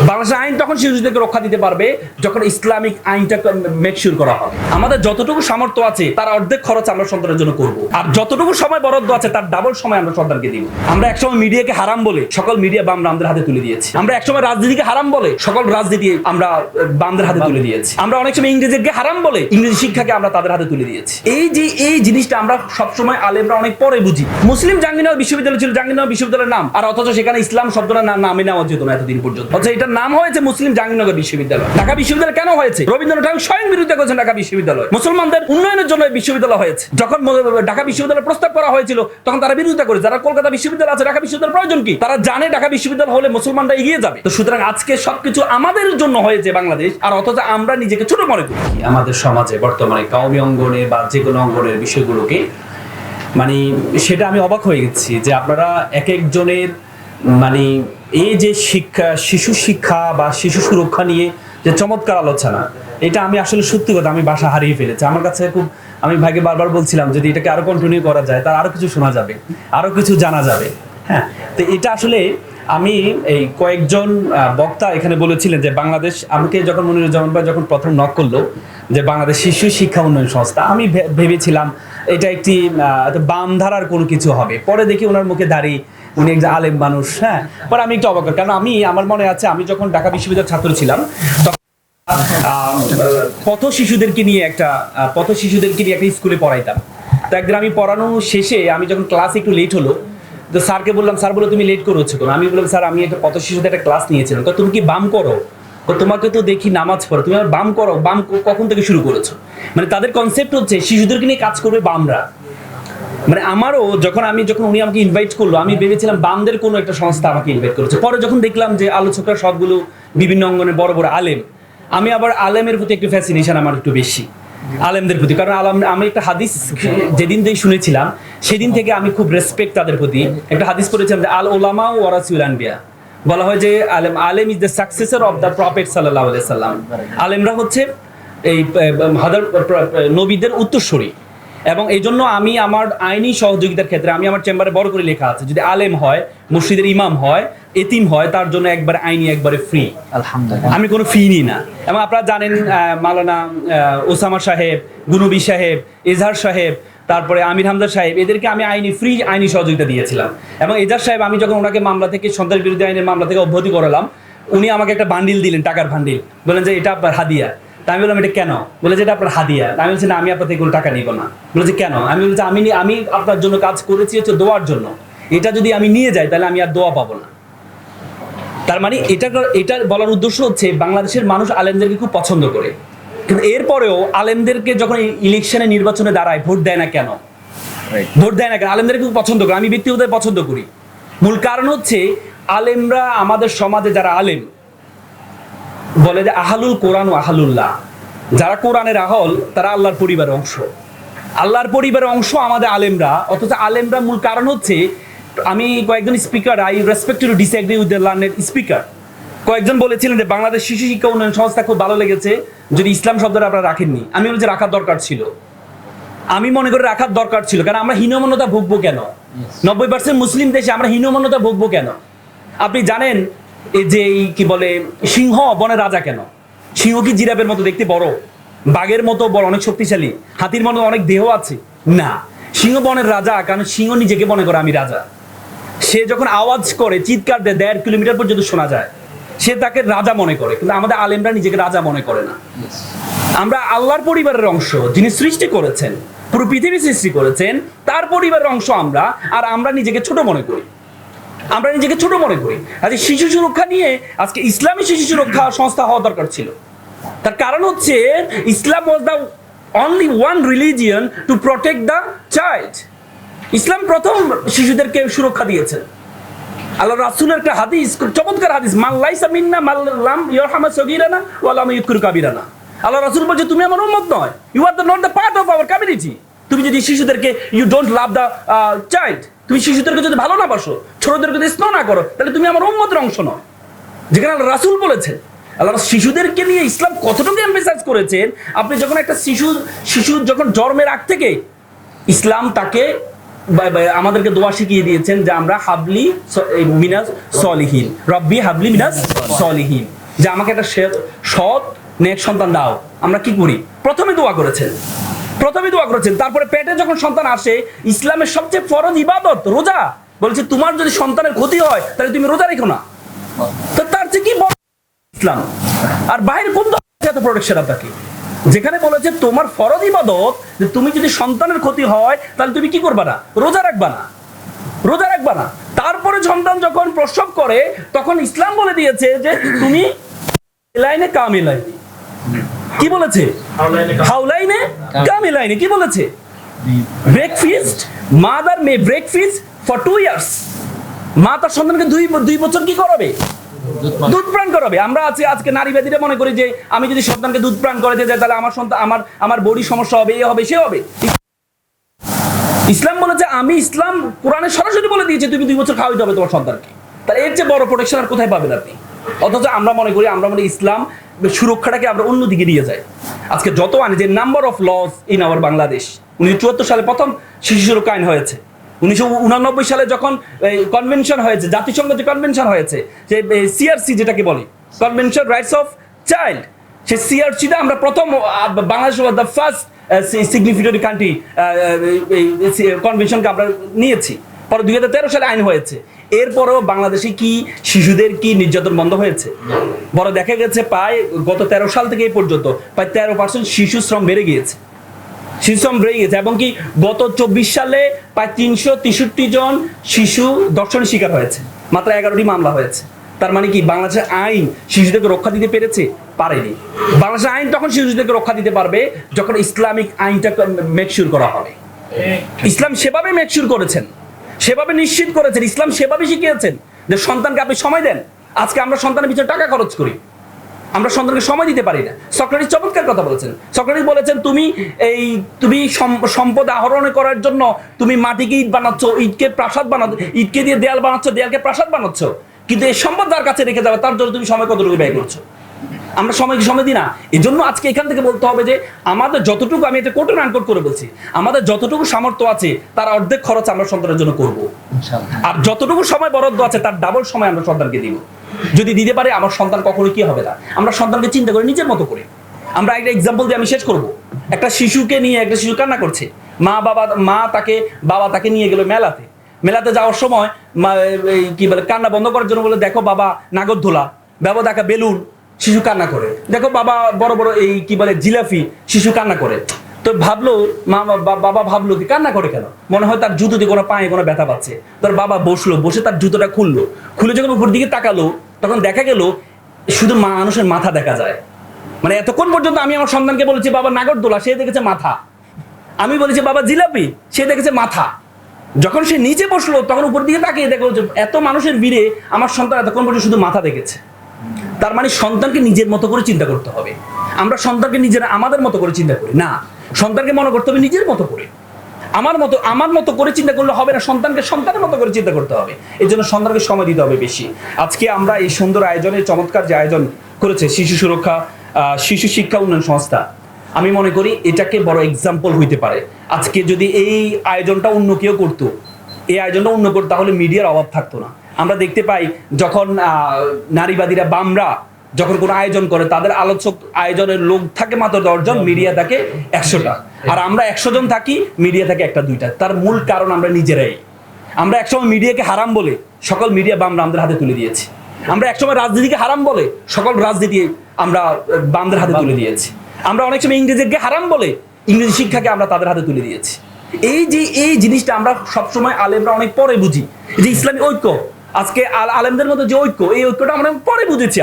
বাংলাদেশের আইন তখন শিশুদেরকে রক্ষা দিতে পারবে যখন ইসলামিক আইনটা মেকশিওর করা হবে। আমাদের যতটুকু সামর্থ্য আছে তার অর্ধেক খরচ আমরা সন্তানের জন্য করব, আর যতটুকু সময় বরাদ্দ আছে তার ডাবল সময় আমরা সন্তানকে দিব। আমরা একসময় মিডিয়াকে হারাম বলে সকল মিডিয়া বামরা আমাদের হাতে তুলে দিয়েছি। আমরা একসময় রাজনীতিকে হারাম বলে সকল রাজনীতি আমরা বামদের হাতে তুলে দিয়েছি। আমরা অনেক সময় ইংরেজিকে হারাম বলে ইংরেজি শিক্ষাকে আমরা তাদের হাতে তুলে দিয়েছি। এই জিনিসটা আমরা সবসময় আলেমরা অনেক পরে বুঝি। মুসলিম জাহাঙ্গীরনগর বিশ্ববিদ্যালয় ছিল জাহাঙ্গীরনগর বিশ্ববিদ্যালয়ের নাম, আর অথচ সেখানে ইসলাম শব্দটা নামে নেওয়া যেত না এতদিন পর্যন্ত। অথচ এটার নাম হয়েছে মুসলিম জাহাঙ্গীরনগর বিশ্ববিদ্যালয়। ঢাকা বিশ্ববিদ্যালয় কেন হয়েছে? রবীন্দ্রনাথ ঠাকুর স্বয়ং বিরোধিতা করেছেন ঢাকা বিশ্ববিদ্যালয়। মুসলমানদের উন্নয়নের জন্য বিশ্ববিদ্যালয় হয়েছে। যখন ঢাকা বিশ্ববিদ্যালয় প্রস্তাব করা হয়েছিল তখন তারা বিরোধিতা করে। যারা কলকাতা বিশ্ববিদ্যালয় আছে, ঢাকা বিশ্ববিদ্যালয়ের প্রয়োজন কি? তারা জানে ঢাকা বিশ্ববিদ্যালয় হলে মুসলমানরা এগিয়ে যাবে। তো সুতরাং আজকে সবকিছু আমাদের জন্য হয়েছে বাংলাদেশ, আর অথচ আমরা নিজেকে ছোট মনে করি। আমাদের সমাজে বর্তমানে কওমি অঙ্গনে বা যে কোনো অঙ্গনের বিষয়গুলোকে মানে সেটা আমি অবাক হয়ে গেছি যে আপনারা এক একজনের মানে এই যে শিক্ষা, শিশু শিক্ষা বা শিশু সুরক্ষা নিয়ে যে চমৎকার আলোচনা, এটা আমি আসলে সত্যি কথা আমি বাসা হারিয়ে ফেলেছি। আমার কাছে খুব, আমি ভাইকে বারবার বলছিলাম যদি এটাকে আরো কন্টিনিউ করা যায় তার আরো কিছু শোনা যাবে, আরো কিছু জানা যাবে। হ্যাঁ, তো এটা আসলে আমি এই কয়েকজন বক্তা এখানে বলেছিলেন যে বাংলাদেশ, আমাকে যখন মনিরুজ্জামান ভাই যখন প্রথম নক করলো যে বাংলাদেশ শিশু শিক্ষা উন্নয়ন সংস্থা, আমি ভেবেছিলাম এটা একটি বাম ধারার কোনো কিছু হবে। পরে দেখি ওনার মুখে দাঁড়িয়ে উনি একজন আলেম মানুষ। হ্যাঁ, পরে আমি একটু অবাক, কারণ আমার মনে আছে আমি যখন ঢাকা বিশ্ববিদ্যালয়ের ছাত্র ছিলাম তখন পথ শিশুদেরকে নিয়ে একটা স্কুলে পড়াইতাম। তো একদিন আমি পড়ানো শেষে আমি যখন ক্লাস একটু লেট হলো, তো স্যারকে বললাম, স্যার বলে তুমি লেট করেছো কেন? আমি বললাম স্যার আমি একটা পথ শিশুদের একটা ক্লাস নিয়েছিলাম। তুমি কি বাম করো? তোমাকে তো দেখি নামাজ পড়ো, তুমি আর বাম করো? বাম কখন থেকে শুরু করেছো? মানে তাদের কনসেপ্ট হচ্ছে শিশুদেরকে নিয়ে কাজ করবে বামরা। মানে আমারও যখন উনি আমাকে ইনভাইট করলো, আমি ভেবেছিলাম বামদের কোনো একটা সংস্থা আমাকে ইনভাইট করেছে। পরে যখন দেখলাম যে আলোচকরা সবগুলো বিভিন্ন অঙ্গনে বড় বড় আলেম, আমি আবার আলেমের প্রতি একটু ফ্যাসিনেশন আমার একটু বেশি, আলেমদের প্রতি। কারণ আমি একটা হাদিস যেদিন থেকে শুনেছিলাম সেদিন থেকে আমি খুব রেসপেক্ট তাদের প্রতি। একটা হাদিস পড়েছিলাম যে আল ওলামা ওয়ারাসুল আনবিয়া, বলা হয় যে আলেম is the successor of the prophet সাল্লাল্লাহু আলাইহি সাল্লাম। আলেমরা হচ্ছে এই নবীদের উত্তরসূরি। এবং এই জন্য আমি আমার আইনি সহযোগিতার ক্ষেত্রে আমি আমার চেম্বারে বড় করে লেখা আছে, যদি আলেম হয়, মসজিদের ইমাম হয়, এতিম হয়, তার জন্য একবার আইনি একবারে ফ্রি, আলহামদুলিল্লাহ, আমি কোনো ফি নিই না। এবং আপনারা জানেন মাওলানা ওসামা সাহেব, গুনবী সাহেব, এজাহার সাহেব, তারপরে আমির হামজা সাহেব, এদেরকে আমি ফ্রি আইনি সহযোগিতা দিয়েছিলাম। এবং এজাহার সাহেব আমি যখন ওনাকে মামলা থেকে, সন্ত্রাস বিরোধী আইনের মামলা থেকে অব্যাহতি করালাম, উনি আমাকে একটা বান্ডিল দিলেন, টাকার বান্ডিল, বললেন যে এটা আপনার হাদিয়া। তা আমি বললাম এটা কেন? বলে যে এটা আপনার হাদিয়া। আমি বলছি না, আমি আপনার থেকে কোনো টাকা নিব না। বলে যে কেন? আমি বলছি আমি আপনার জন্য কাজ করেছি হচ্ছে দোয়ার জন্য, এটা যদি আমি নিয়ে যাই তাহলে আমি আর দোয়া পাবো না। তার মানে এটা বলার উদ্দেশ্য হচ্ছে বাংলাদেশের মানুষ আলেমদেরকে খুব পছন্দ করে, কিন্তু এরপরেও আলেমদেরকে যখন ইলেকশনে নির্বাচনে দাঁড়ায় ভোট দেয় না কেন? আলেমদেরকে খুব পছন্দ করে, আমি ব্যক্তিগতভাবে পছন্দ করি। মূল কারণ হচ্ছে আলেমরা, আমাদের সমাজে যারা আলেম বলে যে আহালুল কোরআন ও আহালুল্লাহ, যারা কোরআনের আহল তারা আল্লাহর পরিবারের অংশ, আল্লাহর পরিবারের অংশ আমাদের আলেমরা। অথচ আলেমরা মূল কারণ হচ্ছে, আমি কয়েকজন speaker, I respect to disagree with the learned speaker, কয়েকজন বলেছিলেন যে বাংলাদেশ শিশু শিক্ষা উন্নয়ন সংস্থা খুব ভালো লেগেছে যদি ইসলাম শব্দটা আপনারা রাখেননি। আমি বলছি রাখার দরকার ছিল, আমি মনে করি রাখার দরকার ছিল। কারণ আমরা হীনমন্যতা ভুগবো কেন? 90% মুসলিম দেশে আমরা হীনমন্যতা ভুগবো কেন? আপনি জানেন এই যে কি বলে সিংহ বনের রাজা কেন? সিংহ কি জিরাফের মতো দেখতে বড়, বাঘের মতো বড়, অনেক শক্তিশালী, হাতির মতো অনেক দেহ আছে? না, সিংহ বনের রাজা কারণ সিংহ নিজেকে মনে করে আমি রাজা। সে যখন আওয়াজ করে, চিৎকার দেয়, 1.5 কিলোমিটার পর্যন্ত শোনা যায়, সে তাকে রাজা মনে করে। কিন্তু আমাদের আলেমরা নিজেকে রাজা মনে করে না। আমরা আল্লাহর পরিবারের অংশ, যিনি সৃষ্টি করেছেন, পুরো পৃথিবী সৃষ্টি করেছেন, তার পরিবারের অংশ আমরা। আর আমরা নিজেকে ছোট মনে করি, আজকে শিশু সুরক্ষা নিয়ে আজকে ইসলামী শিশু সুরক্ষা সংস্থা হওয়া দরকার ছিল। তার কারণ হচ্ছে Islam was the only one religion to protect the child. ইসলাম প্রথম শিশুদেরকে সুরক্ষা দিয়েছেন। আল্লাহ রাসূলের একটা হাদিস, চমৎকার হাদিস, মান লাইসা মিন্না মান লাম ইয়ারহামা সগীরানা ওয়া লাম ইউকর কাবীরানা। আল্লাহ রাসূল বলছে তুমি আমার উম্মত নয়, you are not the part of our community. তুমি যদি শিশুদেরকে, you don't love the child, তুমি শিশুদেরকে যদি ভালো না বাসো, ছোটদেরকে যদি স্নেহ না করো, তাহলে তুমি আমার উম্মতের অংশ নও। যেখানে আল্লাহ রাসূল বলেছেন, আল্লাহ শিশুদেরকে নিয়ে ইসলাম কতটুকু এমফাসাইজ করেছেন। আপনি যখন একটা শিশু যখন জন্মের আগ থেকে ইসলাম তাকে আমাদেরকে দোয়া শিখিয়ে দিয়েছেন যে আমরা হাবলি মিনাস সলিহিন, রব্বি হাবলি মিনাস সলিহিন, যে আমাকে একটা সৎ নেক সন্তান দাও। আমরা কি করি? প্রথমে দোয়া করেছেন, তারপরে পেটে যখন সন্তান আসে, ইসলামের সবচেয়ে ফরজ ইবাদত রোজা, বলছে তোমার যদি সন্তানের ক্ষতি হয় তাহলে তুমি রোজা রেখো না। তো তার চেয়ে কি বড় ইসলাম? আর বাইরে কোন এত প্রোটেকশন আপনাকে, যেখানে বলেছে তোমার ফরজ ইবাদত যে তুমি যদি সন্তানের ক্ষতি হয় তাহলে তুমি কি করবা না? রোজা রাখবা না। তারপরে সন্তান যখন প্রসব করে তখন ইসলাম বলে দিয়েছে যে তুমি লাইনে কামিলাইনে, কি বলেছে? হাউলাইনে কামিলাইনে, কি বলেছে? Breakfast, mother May breakfast for 2 years. মা তার সন্তানকে 2 বছর কি করাবে? দুধ পান করাবে। আমরা আজকে নারীবাদীরা মনে করি যে আমি যদি সন্তানকে দুধ পান করাতে যাই তাহলে আমার সন্তান আমার বডি সমস্যা হবে, এ হবে সে হবে। ইসলাম বলেছে, আমি ইসলাম কোরআনে সরাসরি বলে দিয়েছে তুমি 2 বছর খাওয়াইতে হবে তোমার সন্তানকে। তাহলে এর যে বড় প্রোটেকশন আর কোথায় পাবেন আপনি? অথচ আমরা মনে করি ইসলাম সুরক্ষাটাকে আমরা অন্যদিকে নিয়ে যাই। আজকে যত আইন, যে number of laws in our Bangladesh, 1974 সালে প্রথম শিশু সুরক্ষা আইন হয়েছে, 1989 সালে যখন কনভেনশন হয়েছে, জাতিসংঘ যে কনভেনশন হয়েছে, যে সিআরসি যেটাকে বলি, কনভেনশন রাইটস অফ চাইল্ড, সেই সিআরসিটা আমরা প্রথম, Bangladesh was the first significant country কনভেনশনকে আমরা নিয়েছি। পরে 2013 সালে আইন হয়েছে। এরপরেও বাংলাদেশে কি শিশুদের কি নির্যাতন বন্ধ হয়েছে? বড় দেখা গেছে প্রায় গত 13 সাল থেকে এই পর্যন্ত প্রায় 13% শিশু শ্রম বেড়ে গিয়েছে, এবং কি গত 24 সালে প্রায় 363 জন শিশু ধর্ষণের শিকার হয়েছে, মাত্র 11টি মামলা হয়েছে। তার মানে কি বাংলাদেশের আইন শিশুদেরকে রক্ষা দিতে পেরেছে? পারেনি। বাংলাদেশের আইন তখন শিশুদেরকে রক্ষা দিতে পারবে যখন ইসলামিক আইনটা মেকশিওর করা হবে। ইসলাম সেভাবে মেকশিওর করেছেন, সেভাবে নিশ্চিত করেছেন, ইসলাম সেভাবে শিখিয়েছেন যে সন্তানকে আপনি সময় দেন। আজকে আমরা সন্তানের পিছনে টাকা খরচ করি, আমরা সন্তানকে সময় দিতে পারি না। সক্রেটিস চমৎকার কথা বলেছেন। সক্রেটিস বলেছেন তুমি সম্পদ আহরণ করার জন্য তুমি মাটিকে ইট বানাচ্ছ, ইটকে প্রাসাদ বানাচ্ছ, ইটকে দিয়ে দেয়াল বানাচ্ছ, দেয়ালকে প্রাসাদ বানাচ্ছ, কিন্তু এই সম্পদ তার কাছে রেখে যাবে, তার জন্য তুমি সময় কতটুকু ব্যয় করছো? আমরা সময়কে সময় দিই না। এই জন্য আজকে এখান থেকে বলতে হবে যে আমাদের যতটুকু, আমি এটা কোর্টে আনকোট করে বলছি, আমাদের যতটুকু সামর্থ্য আছে তার অর্ধেক খরচ আমরা সন্তানের জন্য করব, আর যতটুকু সময় বরাদ্দ আছে তার ডাবল সময় আমরা সন্তানকে দিব। যদি দিতে পারে আমার সন্তান কখনো কি হবে না। আমরা সন্তানকে চিন্তা করি নিজের মতো করে। আমরা একটা এক্সাম্পল দিয়ে আমি শেষ করব। একটা শিশুকে নিয়ে, একটা শিশু কান্না করছে, বাবা তাকে নিয়ে গেল মেলাতে যাওয়ার সময় কি বলে কান্না বন্ধ করার জন্য বলে, দেখো বাবা নাগরদোলা, বাবা দেখা বেলুন, শিশু কান্না করে, দেখো বাবা বড় বড় এই কি বলে জিলাপি, শিশু কান্না করে। তো বাবা ভাবলো কি কান্না করে কেন? মনে হয় তার জুতোতে কোনো পায়ে কোনো ব্যথা পাচ্ছে। তোর বাবা বসে তার জুতোটা খুলে যখন উপর দিকে তাকালো তখন দেখা গেল শুধু মানুষের মাথা দেখা যায়। মানে এতক্ষণ পর্যন্ত আমি আমার সন্তানকে বলেছি বাবা নাগরদোলা, সে দেখেছে মাথা। আমি বলেছি বাবা জিলাপি, সে দেখেছে মাথা। যখন সে নিচে বসলো তখন উপর দিকে তাকিয়ে দেখলো এত মানুষের ভিড়ে আমার সন্তান এতক্ষণ পর্যন্ত শুধু মাথা দেখেছে। তার মানে সন্তানকে নিজের মতো করে চিন্তা করতে হবে। আমরা সন্তানকে আমাদের মতো করে চিন্তা করি না, সন্তানকে মনে করতে হবে নিজের মতো করে। আমার মতো করে চিন্তা করলে হবে না, সন্তানকে সন্তানের মতো করে চিন্তা করতে হবে। এই জন্য সন্তানকে সময় দিতে হবে বেশি। আজকে আমরা এই সুন্দর আয়োজনে, চমৎকার যে আয়োজন করেছে শিশু সুরক্ষা, শিশু শিক্ষা উন্নয়ন সংস্থা, আমি মনে করি এটাকে বড় এক্সাম্পল হইতে পারে। আজকে যদি এই আয়োজনটা অন্য কেউ করতো, তাহলে মিডিয়ার অভাব থাকতো না। আমরা দেখতে পাই যখন নারীবাদীরা, বামরা যখন কোনো আয়োজন করে, তাদের আলোচক আয়োজনের লোক থাকে মাত্র 10 জন, মিডিয়া থাকে 100টা। আর আমরা 100 জন থাকি, মিডিয়া থাকে 1-2টা। তার মূল কারণ আমরা নিজেরাই। আমরা একসময় মিডিয়াকে হারাম বলে সকল মিডিয়া বামরা আমাদের হাতে তুলে দিয়েছি। আমরা একসময় রাজনীতিকে হারাম বলে সকল রাজনীতি আমরা বামদের হাতে তুলে দিয়েছি। আমরা অনেক সময় ইংরেজিকে হারাম বলে ইংরেজি শিক্ষাকে আমরা তাদের হাতে তুলে দিয়েছি। এই জিনিসটা আমরা সবসময় আলেমরা অনেক পরে বুঝি, যে ইসলামী ঐক্য, আজকে আলেমদের মধ্যে যে ঐক্য, এই ঐক্যটা আমরা পরে বুঝেছি।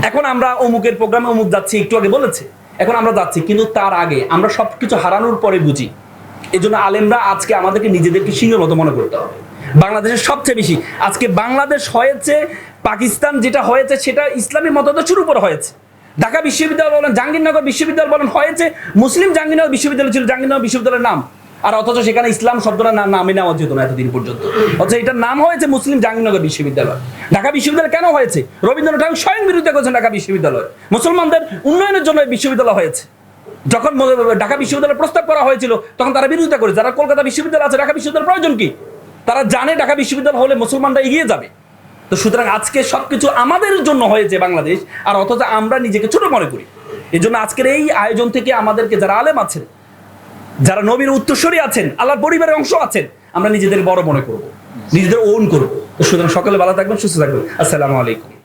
এখন আমরা অমুকের প্রোগ্রামে অমুক যাচ্ছি, একটু আগে বলেছে, এখন আমরা যাচ্ছি, কিন্তু তার আগে আমরা সবকিছু হারানোর পরে বুঝি। এই জন্য আলেমরা আজকে আমাদেরকে নিজেদেরকে সিংহের মতো মনে করতে হবে। বাংলাদেশের সবচেয়ে বেশি আজকে বাংলাদেশ হয়েছে, পাকিস্তান যেটা হয়েছে সেটা ইসলামী মতদর্শের উপর হয়েছে। ঢাকা বিশ্ববিদ্যালয় বলেন, জাহাঙ্গীরনগর বিশ্ববিদ্যালয় বলেন, হয়েছে মুসলিম জাহাঙ্গীরনগর বিশ্ববিদ্যালয় ছিল, জাহাঙ্গীরনগর বিশ্ববিদ্যালয়ের নাম, আর অথচ সেখানে ইসলাম শব্দটা নামে নেওয়া যেত না এতদিন পর্যন্ত। অথচ এটার নাম হয়েছে মুসলিম জাহাঙ্গীরনগর বিশ্ববিদ্যালয়। ঢাকা বিশ্ববিদ্যালয় কেন হয়েছে? রবীন্দ্রনাথ ঠাকুর স্বয়ং বিরোধিতা করেছেন ঢাকা বিশ্ববিদ্যালয়। মুসলমানদের উন্নয়নের জন্য বিশ্ববিদ্যালয় হয়েছে। যখন ঢাকা বিশ্ববিদ্যালয়ের প্রস্তাব করা হয়েছিল তখন তারা বিরোধিতা করে। যারা কলকাতা বিশ্ববিদ্যালয় আছে, ঢাকা বিশ্ববিদ্যালয়ের প্রয়োজন কি? তারা জানে ঢাকা বিশ্ববিদ্যালয় হলে মুসলমানরা এগিয়ে যাবে। তো সুতরাং আজকে সবকিছু আমাদের জন্য হয়েছে বাংলাদেশ, আর অথচ আমরা নিজেকে ছোট মনে করি। এই জন্য আজকের এই আয়োজন থেকে আমাদেরকে যারা আলেম আছেন, যারা নবীর উত্তরসূরি আছেন, আল্লাহর পরিবারের অংশ আছেন, আমরা নিজেদের বড় মনে করব, নিজেদের ওন করবো। তো সুতরাং সকলে ভালো থাকবেন, সুস্থ থাকবেন। আসসালামু আলাইকুম।